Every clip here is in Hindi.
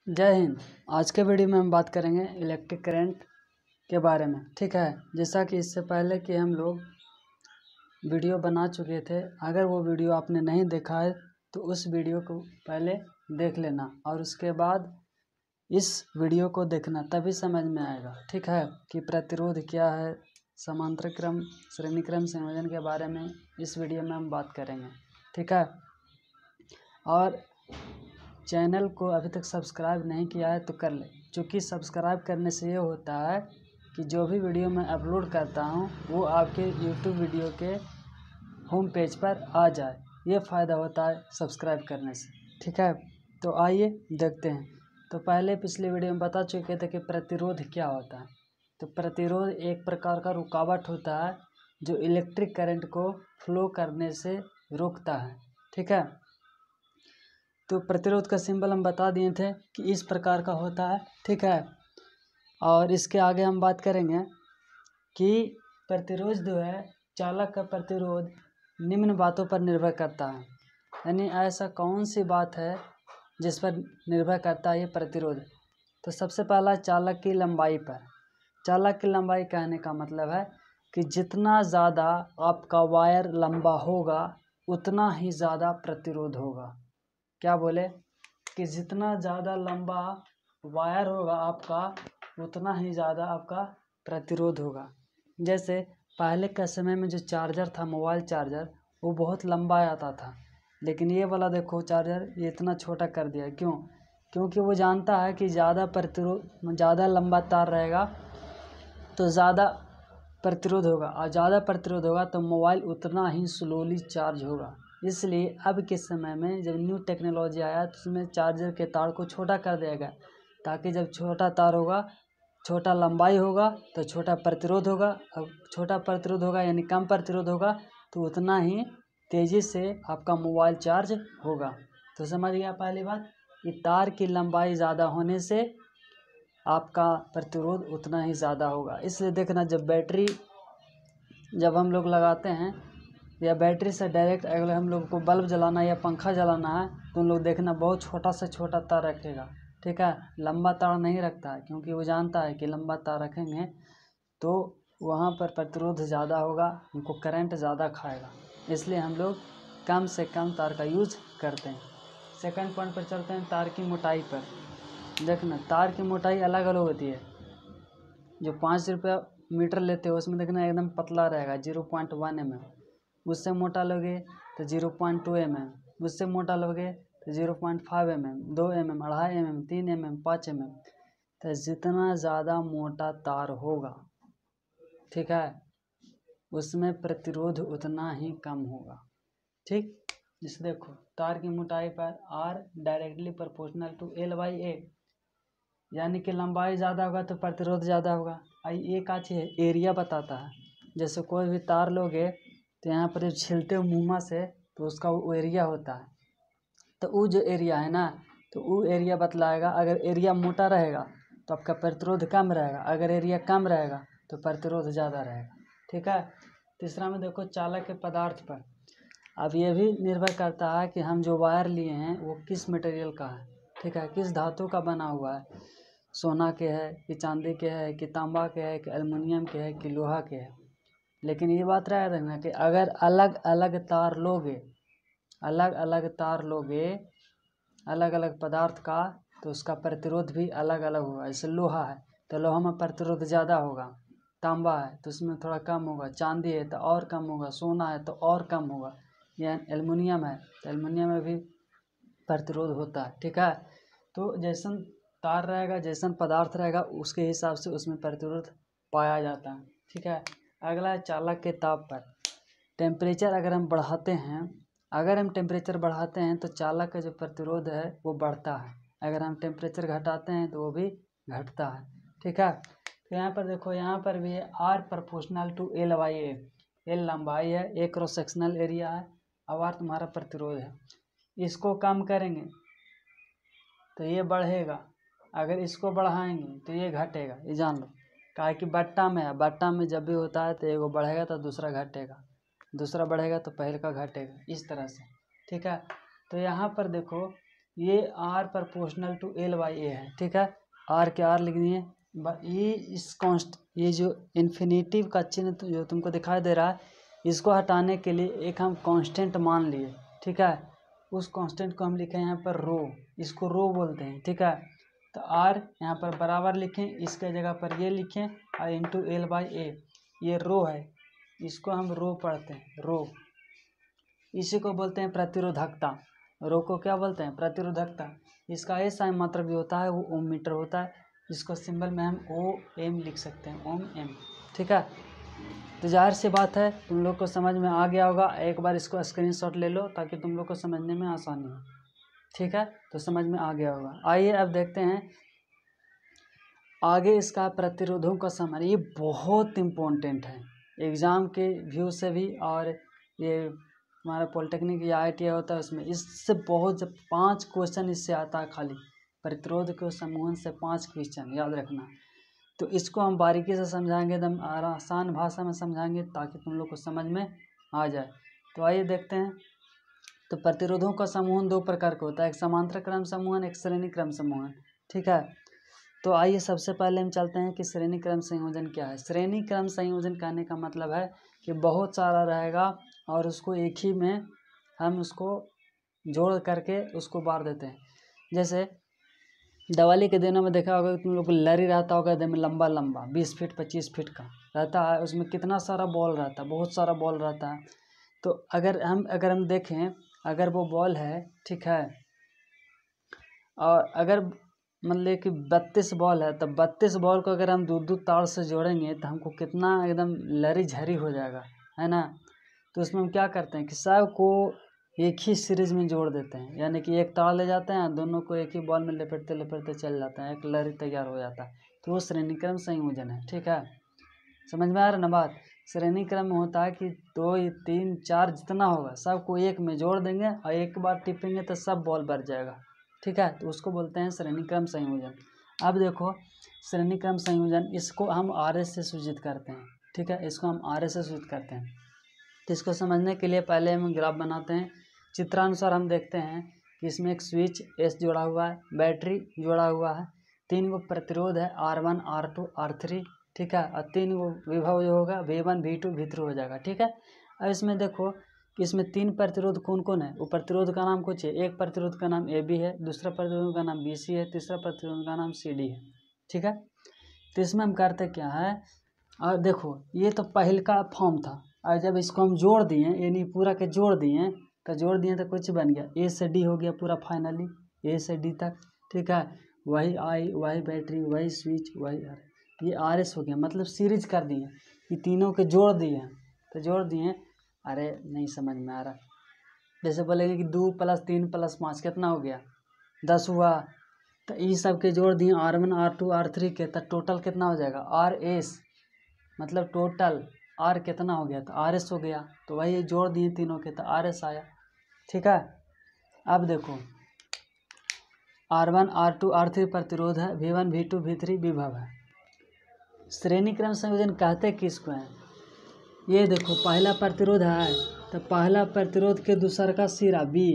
जय हिंद। आज के वीडियो में हम बात करेंगे इलेक्ट्रिक करंट के बारे में। ठीक है, जैसा कि इससे पहले कि हम लोग वीडियो बना चुके थे, अगर वो वीडियो आपने नहीं देखा है तो उस वीडियो को पहले देख लेना और उसके बाद इस वीडियो को देखना, तभी समझ में आएगा। ठीक है, कि प्रतिरोध क्या है, समांतर क्रम श्रेणी क्रम संयोजन के बारे में इस वीडियो में हम बात करेंगे। ठीक है, और चैनल को अभी तक सब्सक्राइब नहीं किया है तो कर ले, क्योंकि सब्सक्राइब करने से ये होता है कि जो भी वीडियो मैं अपलोड करता हूँ वो आपके यूट्यूब वीडियो के होम पेज पर आ जाए। ये फ़ायदा होता है सब्सक्राइब करने से। ठीक है, तो आइए देखते हैं। तो पहले पिछले वीडियो में बता चुके थे कि प्रतिरोध क्या होता है। तो प्रतिरोध एक प्रकार का रुकावट होता है जो इलेक्ट्रिक करंट को फ्लो करने से रोकता है। ठीक है, तो प्रतिरोध का सिंबल हम बता दिए थे कि इस प्रकार का होता है। ठीक है, और इसके आगे हम बात करेंगे कि प्रतिरोध जो है, चालक का प्रतिरोध निम्न बातों पर निर्भर करता है। यानी ऐसा कौन सी बात है जिस पर निर्भर करता है ये प्रतिरोध। तो सबसे पहला चालक की लंबाई पर। चालक की लंबाई कहने का मतलब है कि जितना ज़्यादा आपका वायर लंबा होगा उतना ही ज़्यादा प्रतिरोध होगा। क्या बोले कि जितना ज़्यादा लंबा वायर होगा आपका उतना ही ज़्यादा आपका प्रतिरोध होगा। जैसे पहले के समय में जो चार्जर था, मोबाइल चार्जर, वो बहुत लंबा आता था, लेकिन ये वाला देखो चार्जर ये इतना छोटा कर दिया। क्यों? क्योंकि वो जानता है कि ज़्यादा प्रतिरोध, ज़्यादा लंबा तार रहेगा तो ज़्यादा प्रतिरोध होगा, और ज़्यादा प्रतिरोध होगा तो मोबाइल उतना ही स्लोली चार्ज होगा। इसलिए अब के समय में जब न्यू टेक्नोलॉजी आया तो उसमें चार्जर के तार को छोटा कर दिया गया, ताकि जब छोटा तार होगा, छोटा लंबाई होगा तो छोटा प्रतिरोध होगा। अब छोटा प्रतिरोध होगा यानी कम प्रतिरोध होगा तो उतना ही तेज़ी से आपका मोबाइल चार्ज होगा। तो समझ गया पहली बात कि तार की लंबाई ज़्यादा होने से आपका प्रतिरोध उतना ही ज़्यादा होगा। इसलिए देखना, जब हम लोग लगाते हैं या बैटरी से डायरेक्ट अगर हम लोग को बल्ब जलाना या पंखा जलाना है तो उन लोग देखना बहुत छोटा से छोटा तार रखेगा। ठीक है, लंबा तार नहीं रखता है, क्योंकि वो जानता है कि लंबा तार रखेंगे तो वहाँ पर प्रतिरोध ज़्यादा होगा, उनको करंट ज़्यादा खाएगा। इसलिए हम लोग कम से कम तार का यूज करते हैं। सेकंड पॉइंट पर चलते हैं, तार की मोटाई पर। देखना, तार की मोटाई अलग अलग होती है। जो 5 रुपया मीटर लेते हो उसमें देखना एकदम पतला रहेगा, 0.1 mm। उससे मोटा लोगे तो 0.2 mm, उससे मोटा लोगे तो 0.5 mm, 2 mm, 2.5 mm, 3 mm, 5 mm। तो जितना ज़्यादा मोटा तार होगा, ठीक है, उसमें प्रतिरोध उतना ही कम होगा। ठीक, जिसे देखो तार की मोटाई पर R directly proportional to L/A, यानी कि लंबाई ज़्यादा होगा तो प्रतिरोध ज़्यादा होगा। ये का चीज़ है, एरिया बताता है। जैसे कोई भी तार लोगे तो यहाँ पर जब छिलते हो मुँह से तो उसका वो एरिया होता है। तो वो जो एरिया है ना, तो वो एरिया बतलाएगा। अगर एरिया मोटा रहेगा तो आपका प्रतिरोध कम रहेगा, अगर एरिया कम रहेगा तो प्रतिरोध ज़्यादा रहेगा। ठीक है, तीसरा में देखो चालक के पदार्थ पर। अब ये भी निर्भर करता है कि हम जो वायर लिए हैं वो किस मटेरियल का है। ठीक है, किस धातु का बना हुआ है, सोना के है कि चांदी के है कि तांबा के है कि एल्युमिनियम के है कि लोहा के है। लेकिन ये बात रह रखना कि अगर अलग अलग तार लोगे, अलग अलग पदार्थ का, तो उसका प्रतिरोध भी अलग अलग होगा। जैसे लोहा है तो लोहा में प्रतिरोध ज़्यादा होगा, तांबा है तो उसमें थोड़ा कम होगा, चांदी है तो और कम होगा, सोना है तो और कम होगा, या एल्युमिनियम है तो एल्युमिनियम में भी प्रतिरोध होता है। ठीक है, तो जैसन तार रहेगा, जैसन पदार्थ रहेगा, उसके हिसाब से उसमें प्रतिरोध पाया जाता है। ठीक है, अगला है चालक के ताप पर। टेम्परेचर अगर हम टेम्परेचर बढ़ाते हैं तो चालक का जो प्रतिरोध है वो बढ़ता है। अगर हम टेम्परेचर घटाते हैं तो वो भी घटता है। ठीक है, तो यहाँ पर देखो, यहाँ पर भी है R proportional to L/A। L लंबाई है, A क्रॉस सेक्शनल एरिया है, और R तुम्हारा प्रतिरोध है। इसको कम करेंगे तो ये बढ़ेगा, अगर इसको बढ़ाएंगे तो ये घटेगा। ये जान लो, काहे कि बट्टा में है, बट्टा में जब भी होता है तो एगो बढ़ेगा तो दूसरा घटेगा, दूसरा बढ़ेगा तो पहले का घटेगा, इस तरह से। ठीक है, तो यहाँ पर देखो ये R proportional to L by A है, ठीक है। आर के आर लिख दिए। ये इस कॉन्स्ट ये जो इन्फिनेटिव का चिन्ह जो तुमको दिखाई दे रहा है, इसको हटाने के लिए एक हम कांस्टेंट मान लिए, ठीक है। उस कांस्टेंट को हम लिखे यहाँ पर रो, इसको रो बोलते हैं, ठीक है। तो आर यहाँ पर बराबर लिखें, इसके जगह पर ये लिखें और इंटू एल बाई ए, ये रो है, इसको हम रो पढ़ते हैं, रो। इसी को बोलते हैं प्रतिरोधकता। रो को क्या बोलते हैं? प्रतिरोधकता। इसका ऐसा मात्रक भी होता है वो ओम मीटर होता है। इसको सिंबल में हम ओ एम लिख सकते हैं, ओम एम, ठीक है। तो जाहिर सी बात है तुम लोग को समझ में आ गया होगा। एक बार इसको स्क्रीनशॉट ले लो ताकि तुम लोग को समझने में आसानी हो, ठीक है। तो समझ में आ गया होगा। आइए अब देखते हैं आगे इसका प्रतिरोधों का समझ। ये बहुत इम्पोर्टेंट है एग्ज़ाम के व्यू से भी, और ये हमारा पॉलिटेक्निक या IIT होता है उसमें इससे बहुत 5 क्वेश्चन इससे आता है खाली। प्रतिरोध के समूहन से 5 क्वेश्चन याद रखना। तो इसको हम बारीकी से समझाएंगे, एकदम आसान भाषा में समझाएंगे ताकि तुम लोग को समझ में आ जाए। तो आइए देखते हैं। तो प्रतिरोधों का समूहन 2 प्रकार का होता है, एक समांतर क्रम समूहन, एक श्रेणी क्रम समूहन, ठीक है। तो आइए सबसे पहले हम चलते हैं कि श्रेणी क्रम संयोजन क्या है। श्रेणी क्रम संयोजन कहने का मतलब है कि बहुत सारा रहेगा और उसको एक ही में हम उसको जोड़ करके उसको बार देते हैं। जैसे दिवाली के दिनों में देखा होगा तुम लोग को लरी रहता होगा एकदम लंबा लंबा 20 फीट 25 फीट का रहता है, उसमें कितना सारा बॉल रहता है, बहुत सारा बॉल रहता है। तो अगर हम देखें, अगर वो बॉल है, ठीक है, और अगर मतलब कि 32 बॉल है, तो 32 बॉल को अगर हम दूर तार से जोड़ेंगे तो हमको कितना एकदम लरी झरी हो जाएगा, है ना। तो उसमें हम क्या करते हैं कि सब को एक ही सीरीज में जोड़ देते हैं, यानी कि एक तार ले जाते हैं, दोनों को एक ही बॉल में लपेटते लपेटते चल जाते हैं, एक लरी तैयार हो जाता है। तो वो श्रेणी क्रम संयोजन है, ठीक है। समझ में आ रहा ना बात। श्रेणी क्रम में होता है कि 2 3 4 जितना होगा सबको एक में जोड़ देंगे और एक बार टिपेंगे तो सब बॉल भर जाएगा, ठीक है। तो उसको बोलते हैं श्रेणी क्रम संयोजन। अब देखो श्रेणी क्रम संयोजन, इसको हम RS से सूचित करते हैं, ठीक है, इसको हम RS से सूचित करते हैं। तो इसको समझने के लिए पहले हम ग्राफ बनाते हैं। चित्रानुसार हम देखते हैं कि इसमें एक स्विच S जोड़ा हुआ है, बैटरी जोड़ा हुआ है, 3 गो प्रतिरोध है R1 R2 R3, ठीक है, और 3 गो विभव जो होगा V1 V2 V3 हो जाएगा, ठीक है। अब इसमें देखो कि इसमें 3 प्रतिरोध कौन कौन है। वो प्रतिरोध का नाम कुछ है, एक प्रतिरोध का नाम AB है, दूसरा प्रतिरोध का नाम BC है, तीसरा प्रतिरोध का नाम CD है, ठीक है। तो इसमें हम करते क्या है, और देखो ये तो पहल का फॉर्म था, और जब इसको हम जोड़ दिए, यानी पूरा के जोड़ दिए तो कुछ बन गया, A से D हो गया पूरा फाइनली, A से D तक, ठीक है। वही आई, वही बैटरी, वही स्विच, वही ये RS हो गया, मतलब सीरीज कर दिए, ये तीनों के जोड़ दिए। तो जोड़ दिए, अरे नहीं समझ में आ रहा। जैसे बोलेंगे कि 2 + 3 + 5 कितना हो गया, 10 हुआ। तो ये सब के जोड़ दिए R1 R2 R3 के, तो टोटल कितना हो जाएगा RS, मतलब टोटल R कितना हो गया, तो RS हो गया। तो वही जोड़ दिए तीनों के, तो RS आया, ठीक है। अब देखो R1 R2 R3 प्रतिरोध है, V1 V2 V3 विभव है। श्रेणी क्रम संयोजन कहते किसको हैं? ये देखो पहला प्रतिरोध है, तो पहला प्रतिरोध के दूसर का सिरा B,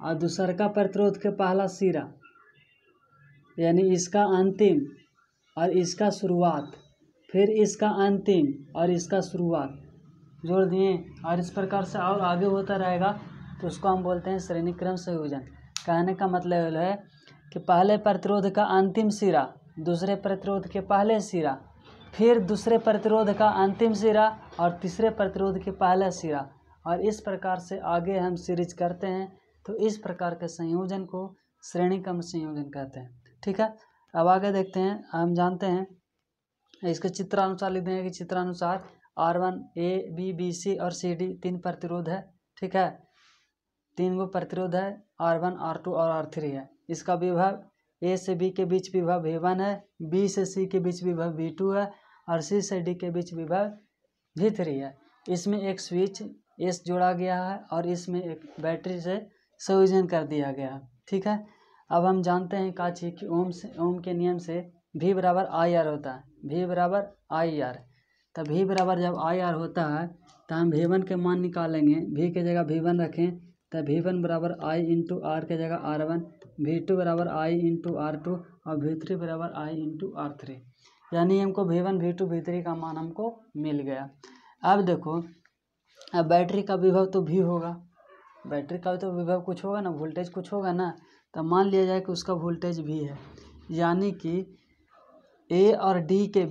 और दूसर का प्रतिरोध के पहला सिरा, यानी इसका अंतिम और इसका शुरुआत, फिर इसका अंतिम और इसका शुरुआत जोड़ दिए, और इस प्रकार से और आगे होता रहेगा। तो उसको हम बोलते हैं श्रेणी क्रम संयोजन। कहने का मतलब है कि पहले प्रतिरोध का अंतिम सिरा, दूसरे प्रतिरोध के पहले सिरा, फिर दूसरे प्रतिरोध का अंतिम सिरा और तीसरे प्रतिरोध के पहला सिरा, और इस प्रकार से आगे हम सीरीज करते हैं। तो इस प्रकार के संयोजन को श्रेणी क्रम संयोजन कहते हैं, ठीक है। अब आगे देखते हैं। हम जानते हैं इसके चित्रानुसार लिखते हैं कि चित्रानुसार R1 A B B C और CD 3 प्रतिरोध है, ठीक है, 3 गो प्रतिरोध है, R1 R2 और R3 है। इसका विभव A से B के बीच विभव V1 है, B से C के बीच विभव V2 है, और C से D के बीच विभव V3 है। इसमें एक स्विच S जोड़ा गया है और इसमें एक बैटरी से संयोजन कर दिया गया है, ठीक है। अब हम जानते हैं काची कि ओम के नियम से V बराबर IR होता है, V बराबर IR। तब V बराबर जब IR होता है तो हम V1 के मान निकालेंगे, V के जगह V1 रखें तो V1 बराबर I इंटू आर के जगह R1, V2 बराबर I इंटू R2 और V3 बराबर I इंटू R3। यानी हमको V1 V2 V3 का मान हमको मिल गया। अब देखो, अब बैटरी का विभव तो V होगा, बैटरी का तो विभव कुछ होगा ना, वोल्टेज कुछ होगा ना। तो मान लिया जाए कि उसका वोल्टेज V है, यानी कि A और D के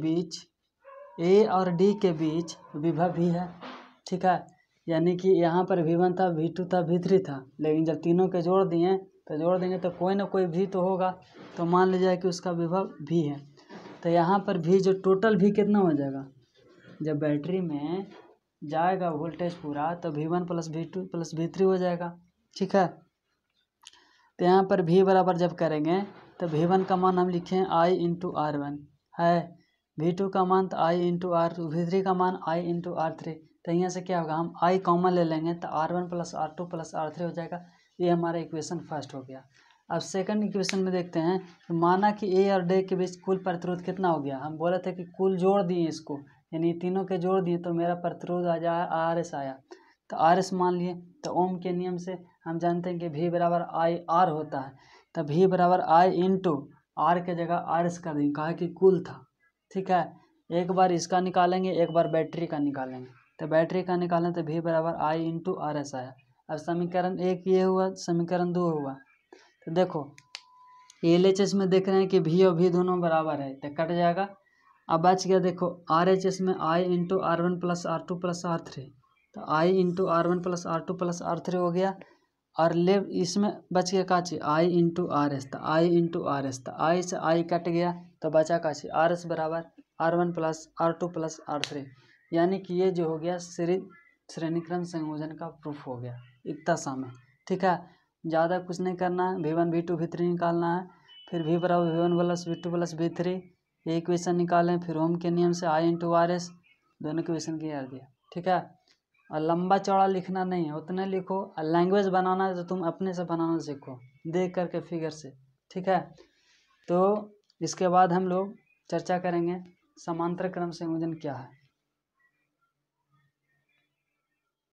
बीच विभव भी है। ठीक है, यानी कि यहाँ पर V1 था, V2 था, V3 था, लेकिन जब तीनों के जोड़ देंगे तो कोई ना कोई V तो होगा। तो मान लिया जाए कि उसका विभव V है। तो यहाँ पर V जो टोटल V कितना हो जाएगा, जब बैटरी में जाएगा वोल्टेज पूरा तो V1 plus V2 plus V3 हो जाएगा। ठीक है, तो यहाँ पर V बराबर जब करेंगे तो V1 का मान हम लिखें I इंटू R1 है, V2 का मान तो I इंटू R2, V3 का मान I इंटू R3। तो यहाँ से क्या होगा, हम I कॉमन ले लेंगे तो R1 plus R2 plus R3 हो जाएगा। ये हमारा इक्वेशन फर्स्ट हो गया। अब सेकंड इक्वेशन में देखते हैं, तो माना कि A और D के बीच कुल प्रतिरोध कितना हो गया। हम बोले थे कि कुल जोड़ दिए इसको, यानी तीनों के जोड़ दिए तो मेरा प्रतिरोध आ जाए RS आया। तो RS मान लिए, तो ओम के नियम से हम जानते हैं कि V बराबर I R होता है। तो V बराबर I इंटू R के जगह RS कर देंगे, कहा कि कुल था। ठीक है, एक बार इसका निकालेंगे, एक बार बैटरी का निकालेंगे। तो बैटरी का निकालें तो V बराबर I इंटू RS आया। अब समीकरण 1 ये हुआ, समीकरण 2 हुआ। तो देखो LHS में देख रहे हैं कि V और V दोनों बराबर है, तो कट जाएगा। अब बच गया देखो RHS में I into R1 plus R2 plus R3, तो I into R1 plus R2 plus R3 हो गया। और ले इसमें बच गया का चीज I इंटू RS, तो I इंटू RS, तो I से I कट गया तो बचा का चीज RS बराबर R1 plus R2 plus R3। यानी कि ये जो हो गया श्रेणीक्रम संयोजन का प्रूफ हो गया इतना समय। ठीक है, ज़्यादा कुछ नहीं करना है, V1 V2 V3 निकालना है, फिर V बराबर V1 plus V2 plus V3, ये इक्वेशन निकालें, फिर ओम के नियम से I इंटू RS, दोनों इक्वेशन क्लियर दिया। ठीक है, और लंबा चौड़ा लिखना नहीं है, उतने लिखो। और लैंग्वेज बनाना है तो तुम अपने से बनाना सीखो, देख करके फिगर से। ठीक है, तो इसके बाद हम लोग चर्चा करेंगे समांतर क्रम संयोजन क्या है।